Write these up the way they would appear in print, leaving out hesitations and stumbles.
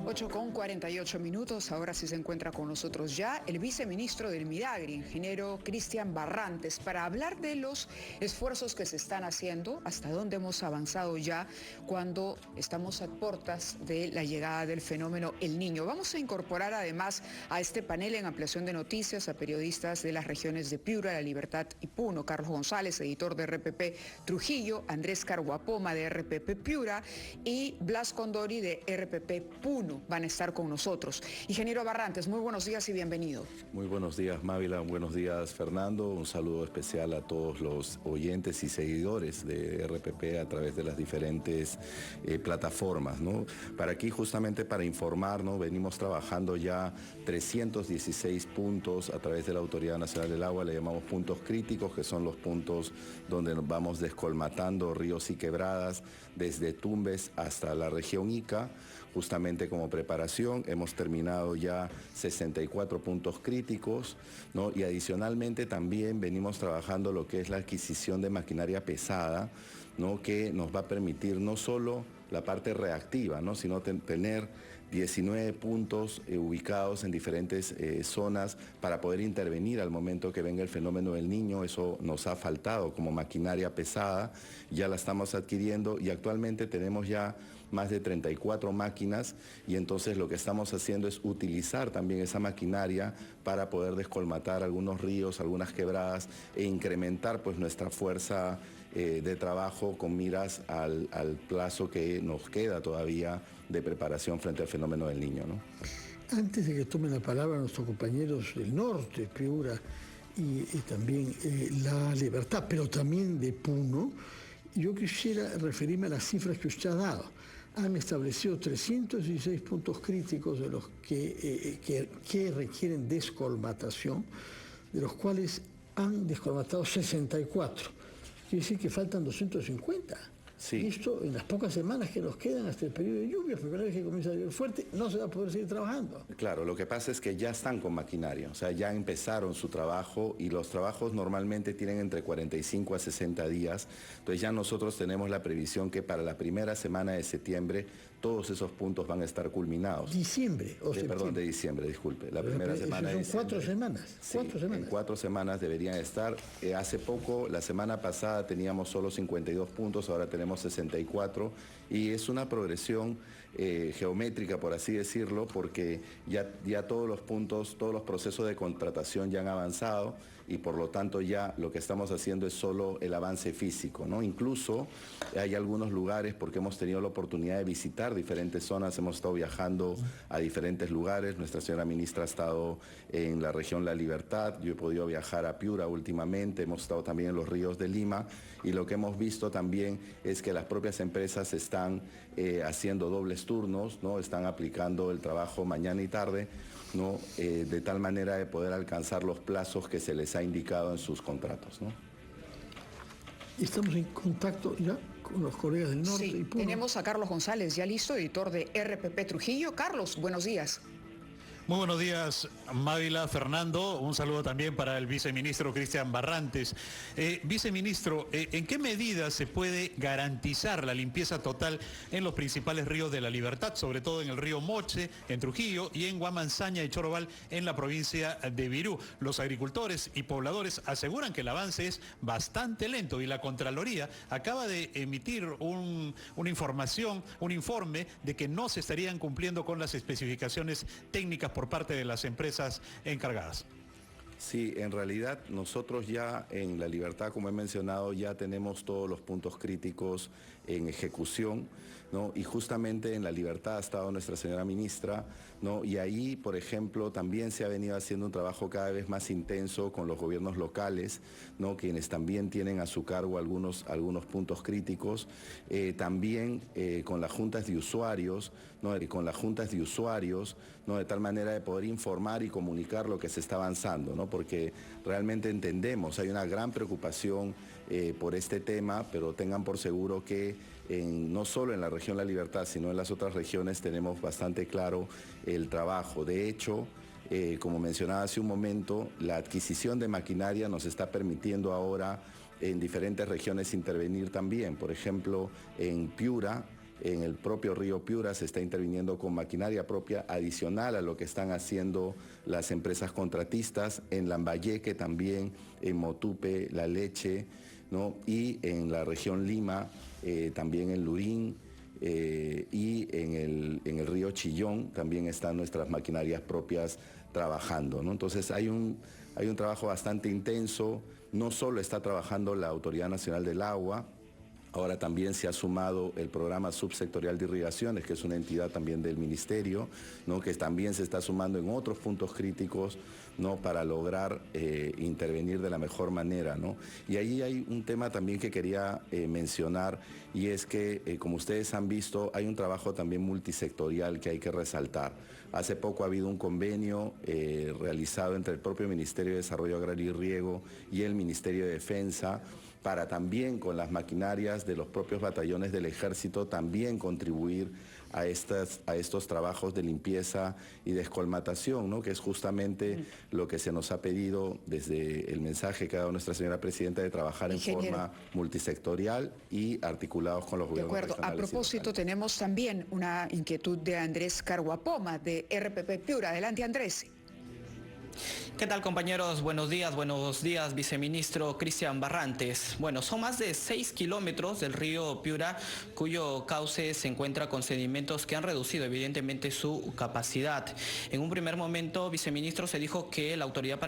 8:48. Ahora sí se encuentra con nosotros ya el viceministro del Midagri, ingeniero Cristian Barrantes, para hablar de los esfuerzos que se están haciendo, hasta dónde hemos avanzado ya cuando estamos a puertas de la llegada del fenómeno El Niño. Vamos a incorporar además a este panel en ampliación de noticias a periodistas de las regiones de Piura, La Libertad y Puno: Carlos González, editor de RPP Trujillo; Andrés Carguapoma, de RPP Piura; y Blas Condori, de RPP Puno. Van a estar con nosotros. Ingeniero Barrantes, muy buenos días y bienvenido. Muy buenos días, Mávila. Buenos días, Fernando. Un saludo especial a todos los oyentes y seguidores de RPP a través de las diferentes plataformas, ¿no? Para aquí, justamente para informar, ¿no? Venimos trabajando ya 316 puntos a través de la Autoridad Nacional del Agua. Le llamamos puntos críticos, que son los puntos donde nos vamos descolmatando ríos y quebradas desde Tumbes hasta la región Ica. Justamente como preparación hemos terminado ya 64 puntos críticos, ¿no? Y adicionalmente también venimos trabajando lo que es la adquisición de maquinaria pesada, ¿no? Que nos va a permitir no solo la parte reactiva, ¿no? Sino tener 19 puntos ubicados en diferentes zonas para poder intervenir al momento que venga el fenómeno del Niño. Eso nos ha faltado como maquinaria pesada, ya la estamos adquiriendo y actualmente tenemos ya más de 34 máquinas, y entonces lo que estamos haciendo es utilizar también esa maquinaria para poder descolmatar algunos ríos, algunas quebradas, e incrementar pues nuestra fuerza de trabajo con miras al plazo que nos queda todavía de preparación frente al fenómeno del Niño, ¿no? Antes de que tomen la palabra nuestros compañeros del norte, Piura y también La Libertad, pero también de Puno, yo quisiera referirme a las cifras que usted ha dado. Han establecido 316 puntos críticos de los que requieren descolmatación, de los cuales han descolmatado 64. Quiere decir que faltan 250. Sí. Y esto, en las pocas semanas que nos quedan hasta el periodo de lluvias, porque una vez que comienza a llover fuerte, no se va a poder seguir trabajando. Claro, lo que pasa es que ya están con maquinaria, o sea, ya empezaron su trabajo, y los trabajos normalmente tienen entre 45 a 60 días. Entonces ya nosotros tenemos la previsión que para la primera semana de septiembre todos esos puntos van a estar culminados. ¿Diciembre o septiembre? Perdón, de diciembre, disculpe. La primera semana de diciembre. Son 4 semanas. Sí, 4 semanas. En 4 semanas deberían estar. Hace poco, la semana pasada, teníamos solo 52 puntos, ahora tenemos 64, y es una progresión geométrica, por así decirlo, porque ya todos los puntos, todos los procesos de contratación ya han avanzado, y por lo tanto ya lo que estamos haciendo es solo el avance físico, ¿no? Incluso hay algunos lugares, porque hemos tenido la oportunidad de visitar diferentes zonas, hemos estado viajando a diferentes lugares. Nuestra señora ministra ha estado en la región La Libertad, yo he podido viajar a Piura últimamente, hemos estado también en los ríos de Lima, y lo que hemos visto también es que las propias empresas están haciendo dobles turnos, ¿no? Están aplicando el trabajo mañana y tarde, ¿no? De tal manera de poder alcanzar los plazos que se les ha indicado en sus contratos, ¿no? Estamos en contacto ya con los colegas del norte. Sí, y Puno. tenemos a Carlos González ya listo, editor de RPP Trujillo. Carlos, buenos días. Muy buenos días, Mávila, Fernando. Un saludo también para el viceministro Cristian Barrantes. Viceministro, ¿en qué medida se puede garantizar la limpieza total en los principales ríos de La Libertad, sobre todo en el río Moche, en Trujillo, y en Huamanzaña y Chorobal, en la provincia de Virú? Los agricultores y pobladores aseguran que el avance es bastante lento, y la Contraloría acaba de emitir una información, un informe de que no se estarían cumpliendo con las especificaciones técnicas por parte de las empresas encargadas. Sí, en realidad nosotros ya en La Libertad, como he mencionado, ya tenemos todos los puntos críticos en ejecución, ¿no? Y justamente en La Libertad ha estado nuestra señora ministra, ¿no? Y ahí, por ejemplo, también se ha venido haciendo un trabajo cada vez más intenso con los gobiernos locales, ¿no? Quienes también tienen a su cargo algunos puntos críticos, también con las juntas de usuarios, ¿no? ¿no? De tal manera de poder informar y comunicar lo que se está avanzando, ¿no? Porque realmente entendemos, hay una gran preocupación por este tema, pero tengan por seguro que no solo en la región La Libertad, sino en las otras regiones tenemos bastante claro el trabajo. De hecho, como mencionaba hace un momento, la adquisición de maquinaria nos está permitiendo ahora en diferentes regiones intervenir también. Por ejemplo, en Piura en el propio río Piura se está interviniendo con maquinaria propia adicional a lo que están haciendo las empresas contratistas, en Lambayeque también, en Motupe, La Leche, ¿no? Y en la región Lima, también en Lurín, y en el río Chillón también están nuestras maquinarias propias trabajando, ¿no? Entonces hay un trabajo bastante intenso. No solo está trabajando la Autoridad Nacional del Agua, ahora también se ha sumado el programa subsectorial de irrigaciones, que es una entidad también del ministerio, ¿no? Que también se está sumando en otros puntos críticos, ¿no? Para lograr intervenir de la mejor manera, ¿no? Y ahí hay un tema también que quería mencionar, y es que, como ustedes han visto, hay un trabajo también multisectorial que hay que resaltar. Hace poco ha habido un convenio realizado entre el propio Ministerio de Desarrollo Agrario y Riego y el Ministerio de Defensa, para también con las maquinarias de los propios batallones del Ejército también contribuir a estos trabajos de limpieza y descolmatación, ¿no? Que es justamente lo que se nos ha pedido desde el mensaje que ha dado nuestra señora Presidenta, de trabajar en forma multisectorial y articulados con los gobiernos regionales. De acuerdo. A propósito, tenemos también una inquietud de Andrés Carguapoma, de RPP Piura. Adelante, Andrés. ¿Qué tal, compañeros? Buenos días, viceministro Cristian Barrantes. Bueno, son más de 6 kilómetros del río Piura, cuyo cauce se encuentra con sedimentos que han reducido evidentemente su capacidad. En un primer momento, viceministro, se dijo que la Autoridad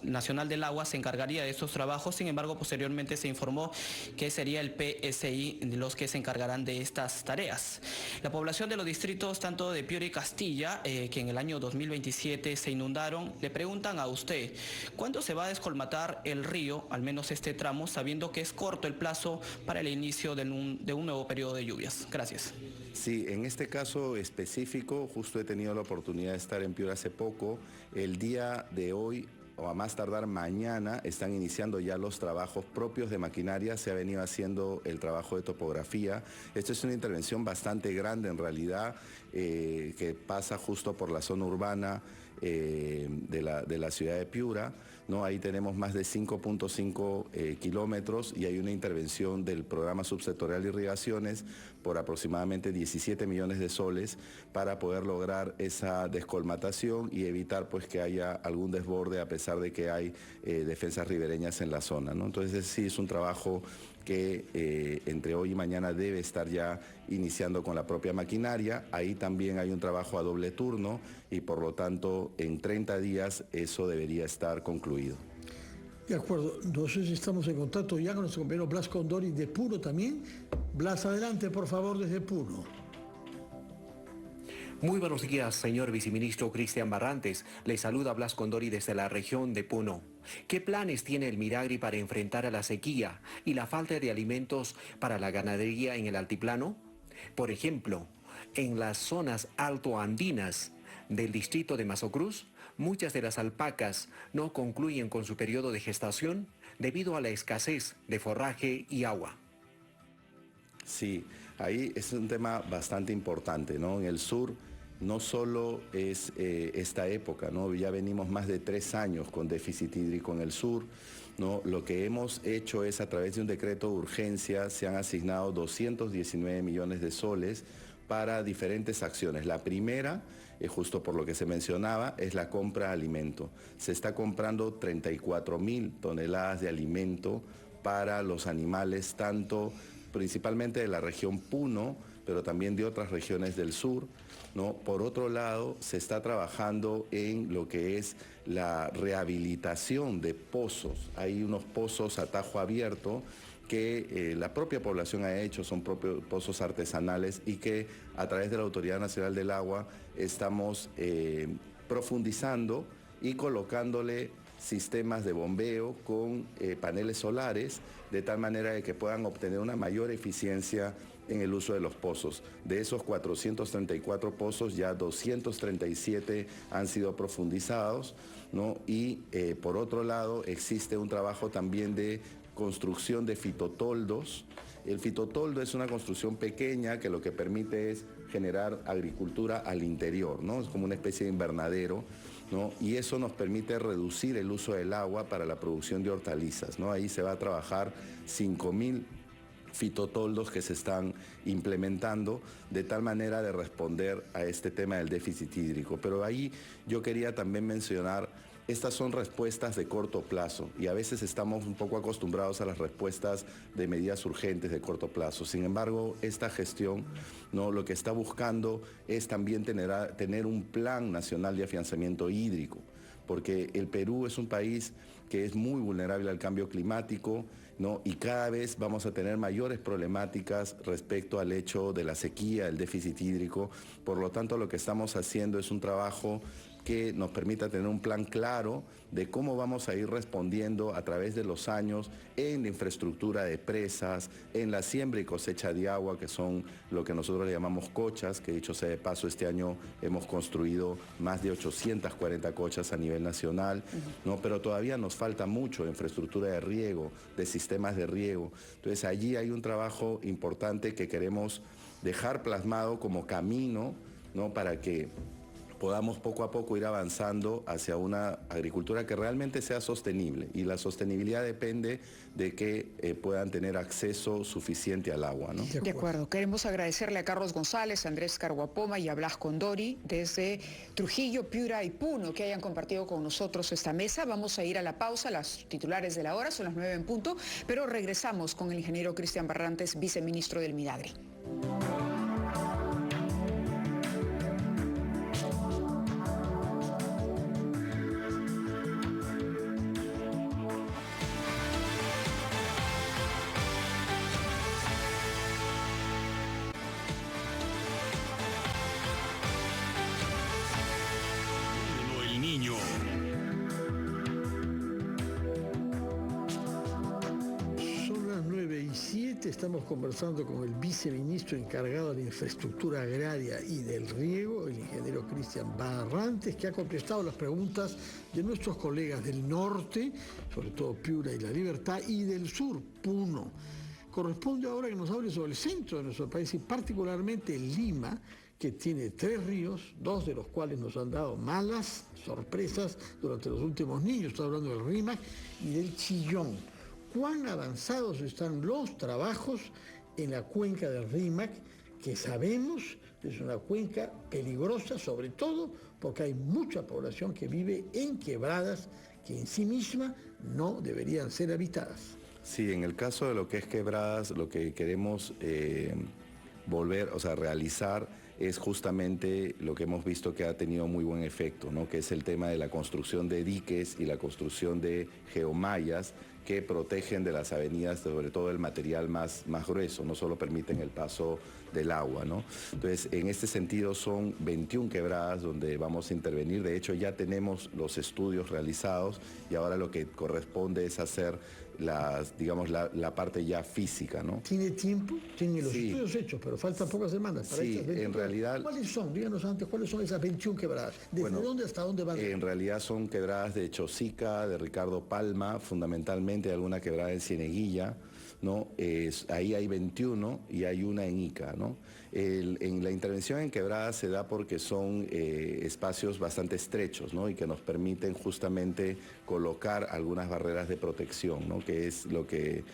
Nacional del Agua se encargaría de estos trabajos. Sin embargo, posteriormente se informó que sería el PSI los que se encargarán de estas tareas. La población de los distritos tanto de Piura y Castilla, que en el año 2027 se inundaron, le preguntan a usted, ¿cuándo se va a descolmatar el río, al menos este tramo, sabiendo que es corto el plazo para el inicio de un nuevo periodo de lluvias? Gracias. Sí, en este caso específico, justo he tenido la oportunidad de estar en Piura hace poco. El día de hoy, o a más tardar mañana, están iniciando ya los trabajos propios de maquinaria. Se ha venido haciendo el trabajo de topografía. Esto es una intervención bastante grande en realidad, que pasa justo por la zona urbana de la ciudad de Piura, ¿no? Ahí tenemos más de 5.5 kilómetros, y hay una intervención del programa subsectorial de irrigaciones por aproximadamente 17 millones de soles para poder lograr esa descolmatación y evitar pues que haya algún desborde, a pesar de que hay defensas ribereñas en la zona, ¿no? Entonces sí, es un trabajo que entre hoy y mañana debe estar ya iniciando con la propia maquinaria. Ahí también hay un trabajo a doble turno y por lo tanto en 30 días eso debería estar concluido. De acuerdo, no sé si estamos en contacto ya con nuestro compañero Blas Condori de Puno también. Blas, adelante por favor desde Puno. Muy buenos días, señor viceministro Cristian Barrantes. Le saluda Blas Condori desde la región de Puno. ¿Qué planes tiene el Midagri para enfrentar a la sequía y la falta de alimentos para la ganadería en el altiplano? Por ejemplo, en las zonas altoandinas del distrito de Mazocruz, muchas de las alpacas no concluyen con su periodo de gestación debido a la escasez de forraje y agua. Sí, ahí es un tema bastante importante, ¿no? En el sur no solo es esta época, ¿no? Ya venimos más de 3 años con déficit hídrico en el sur, ¿no? Lo que hemos hecho es, a través de un decreto de urgencia, se han asignado 219 millones de soles para diferentes acciones. La primera, justo por lo que se mencionaba, es la compra de alimento. Se está comprando 34.000 toneladas de alimento para los animales, principalmente de la región Puno, pero también de otras regiones del sur, ¿no? Por otro lado, se está trabajando en lo que es la rehabilitación de pozos. Hay unos pozos a tajo abierto que la propia población ha hecho, son propios pozos artesanales, y que a través de la Autoridad Nacional del Agua estamos profundizando y colocándole sistemas de bombeo con paneles solares, de tal manera de que puedan obtener una mayor eficiencia en el uso de los pozos. De esos 434 pozos, ya 237 han sido profundizados, ¿no? Y por otro lado, existe un trabajo también de construcción de fitotoldos. El fitotoldo es una construcción pequeña que lo que permite es generar agricultura al interior, ¿no? Es como una especie de invernadero, ¿no? Y eso nos permite reducir el uso del agua para la producción de hortalizas, ¿no? Ahí se va a trabajar 5.000 fitotoldos que se están implementando de tal manera de responder a este tema del déficit hídrico. Pero ahí yo quería también mencionar, estas son respuestas de corto plazo y a veces estamos un poco acostumbrados a las respuestas de medidas urgentes de corto plazo. Sin embargo, esta gestión, ¿no?, lo que está buscando es también tener un plan nacional de afianzamiento hídrico, porque el Perú es un país que es muy vulnerable al cambio climático, ¿no?, y cada vez vamos a tener mayores problemáticas respecto al hecho de la sequía, el déficit hídrico. Por lo tanto, lo que estamos haciendo es un trabajo que nos permita tener un plan claro de cómo vamos a ir respondiendo a través de los años en la infraestructura de presas, en la siembra y cosecha de agua, que son lo que nosotros le llamamos cochas, que dicho sea de paso, este año hemos construido más de 840 cochas a nivel nacional, ¿no? Pero todavía nos falta mucho de infraestructura de riego, de sistemas de riego. Entonces allí hay un trabajo importante que queremos dejar plasmado como camino, ¿no?, para que podamos poco a poco ir avanzando hacia una agricultura que realmente sea sostenible. Y la sostenibilidad depende de que puedan tener acceso suficiente al agua, ¿no? De acuerdo. Queremos agradecerle a Carlos González, a Andrés Carguapoma y a Blas Condori desde Trujillo, Piura y Puno que hayan compartido con nosotros esta mesa. Vamos a ir a la pausa, las titulares de la hora, son las 9 en punto, pero regresamos con el ingeniero Cristian Barrantes, viceministro del Midagri. Estamos conversando con el viceministro encargado de la infraestructura agraria y del riego, el ingeniero Cristian Barrantes, que ha contestado las preguntas de nuestros colegas del norte, sobre todo Piura y La Libertad, y del sur, Puno. Corresponde ahora que nos hable sobre el centro de nuestro país y particularmente Lima, que tiene 3 ríos, 2 de los cuales nos han dado malas sorpresas durante los últimos años. Estoy hablando del Rímac y del Chillón. ¿Cuán avanzados están los trabajos en la cuenca del Rímac, que sabemos es una cuenca peligrosa, sobre todo porque hay mucha población que vive en quebradas que en sí misma no deberían ser habitadas? Sí, en el caso de lo que es quebradas, lo que queremos realizar es justamente lo que hemos visto que ha tenido muy buen efecto, ¿no?, que es el tema de la construcción de diques y la construcción de geomallas que protegen de las avenidas, sobre todo el material más grueso, no solo permiten el paso del agua, ¿no? Entonces, en este sentido son 21 quebradas donde vamos a intervenir. De hecho, ya tenemos los estudios realizados y ahora lo que corresponde es hacer la parte ya física, ¿no? ¿Tiene tiempo? Tiene los estudios hechos, pero faltan pocas semanas para sí, en realidad. ¿Cuáles son? Díganos antes, ¿cuáles son esas 21 quebradas? ¿Desde dónde hasta dónde van? En realidad son quebradas de Chosica, de Ricardo Palma, fundamentalmente alguna quebrada en Cieneguilla, ¿no? Ahí hay 21 y hay una en Ica, ¿no? En la intervención en quebradas se da porque son espacios bastante estrechos, ¿no?, y que nos permiten justamente colocar algunas barreras de protección, ¿no?, que es lo que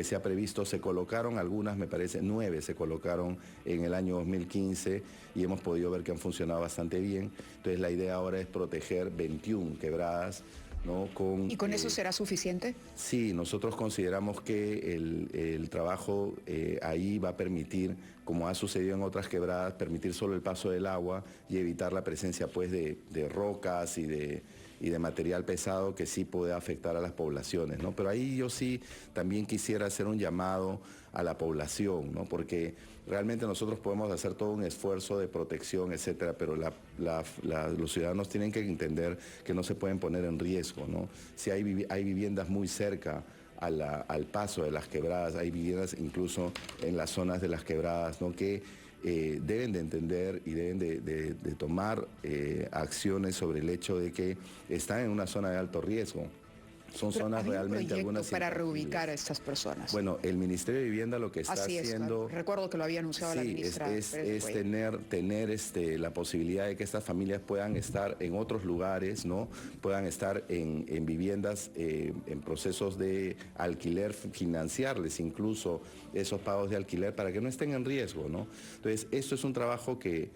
se ha previsto. Se colocaron algunas, me parece 9 se colocaron en el año 2015 y hemos podido ver que han funcionado bastante bien. Entonces la idea ahora es proteger 21 quebradas, ¿no? ¿Y con eso será suficiente? Sí, nosotros consideramos que el trabajo ahí va a permitir, como ha sucedido en otras quebradas, permitir solo el paso del agua y evitar la presencia, pues, de rocas y de material pesado que sí puede afectar a las poblaciones, ¿no? Pero ahí yo sí también quisiera hacer un llamado a la población, ¿no?, porque realmente nosotros podemos hacer todo un esfuerzo de protección, etcétera, pero los ciudadanos tienen que entender que no se pueden poner en riesgo, ¿no? Si hay viviendas muy cerca al paso de las quebradas, hay viviendas incluso en las zonas de las quebradas, ¿no?, que deben de entender y deben de tomar acciones sobre el hecho de que están en una zona de alto riesgo. Son Pero zonas había un realmente proyecto algunas para intangibles. reubicar a estas personas. Bueno, el Ministerio de Vivienda lo que está Así es, haciendo... recuerdo que lo había anunciado la ministra. es tener la posibilidad de que estas familias puedan estar en otros lugares, ¿no? Puedan estar en viviendas, en procesos de alquiler, financiarles incluso esos pagos de alquiler para que no estén en riesgo, ¿no? Entonces, esto es un trabajo que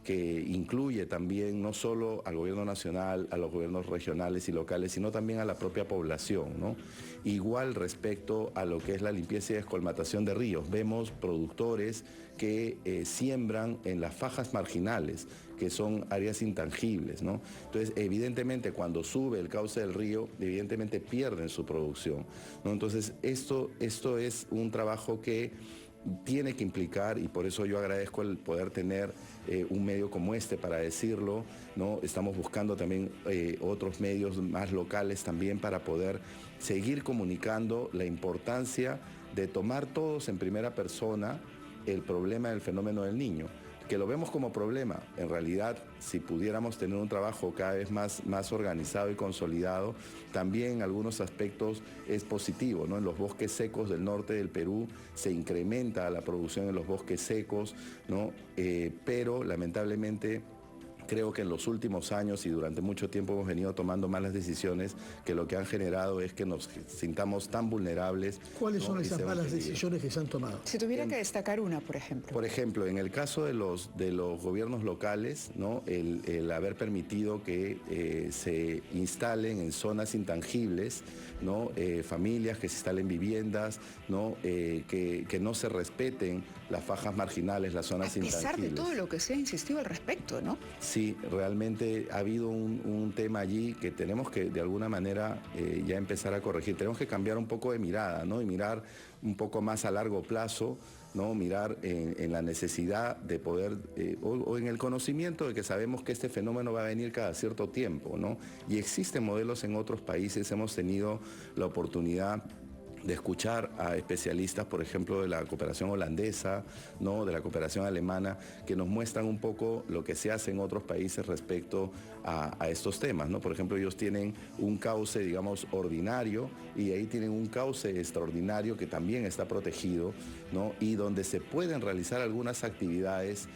incluye también no solo al gobierno nacional, a los gobiernos regionales y locales, sino también a la propia población, ¿no? Igual respecto a lo que es la limpieza y descolmatación de ríos. Vemos productores que siembran en las fajas marginales, que son áreas intangibles, ¿no? Entonces, evidentemente, cuando sube el cauce del río, evidentemente pierden su producción, ¿no? Entonces, esto es un trabajo que tiene que implicar, y por eso yo agradezco el poder tener un medio como este para decirlo, ¿no? Estamos buscando también otros medios más locales también para poder seguir comunicando la importancia de tomar todos en primera persona el problema del fenómeno del niño, que lo vemos como problema. En realidad, si pudiéramos tener un trabajo cada vez más organizado y consolidado, también en algunos aspectos es positivo, ¿no? En los bosques secos del norte del Perú se incrementa la producción en los bosques secos, ¿no? Pero lamentablemente creo que en los últimos años y durante mucho tiempo hemos venido tomando malas decisiones que lo que han generado es que nos sintamos tan vulnerables. ¿Cuáles son ¿no? esas malas decisiones que se han tomado? Si tuviera que destacar una, por ejemplo. Por ejemplo, en el caso de los gobiernos locales, ¿no? El haber permitido que se instalen en zonas intangibles, ¿no? Familias que se instalen viviendas, ¿no? Que no se respeten las fajas marginales, las zonas intangibles. A pesar de todo lo que se ha insistido al respecto, ¿no? Sí, realmente ha habido un tema allí que tenemos que de alguna manera ya empezar a corregir. Tenemos que cambiar un poco de mirada, ¿no? Y mirar un poco más a largo plazo, ¿no? Mirar en la necesidad de poder, o en el conocimiento de que sabemos que este fenómeno va a venir cada cierto tiempo, ¿no? Y existen modelos en otros países, hemos tenido la oportunidad de escuchar a especialistas, por ejemplo, de la cooperación holandesa, ¿no? De la cooperación alemana, que nos muestran un poco lo que se hace en otros países respecto a estos temas, ¿no? Por ejemplo, ellos tienen un cauce, digamos, ordinario, y ahí tienen un cauce extraordinario que también está protegido, ¿no? Y donde se pueden realizar algunas actividades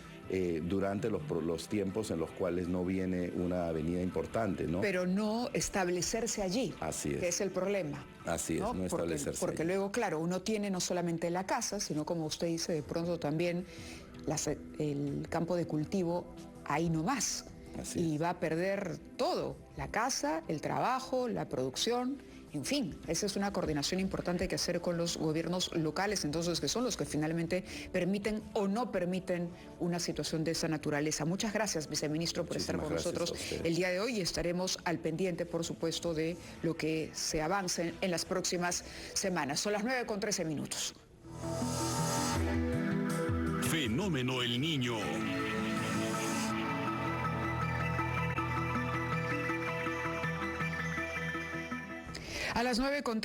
durante los tiempos en los cuales no viene una avenida importante, ¿no? Pero no establecerse allí. Así es. Que es el problema. Así es, no establecerse. Porque allí. Luego, claro, uno tiene no solamente la casa, sino como usted dice, de pronto también el campo de cultivo ahí nomás. Así y es. va a perder todo, la casa, el trabajo, la producción. En fin, esa es una coordinación importante que hacer con los gobiernos locales, entonces, que son los que finalmente permiten o no permiten una situación de esa naturaleza. Muchas gracias, viceministro, por estar con nosotros el día de hoy, y estaremos al pendiente, por supuesto, de lo que se avance en las próximas semanas. Son las 9:13. Fenómeno El Niño. A las 9:13.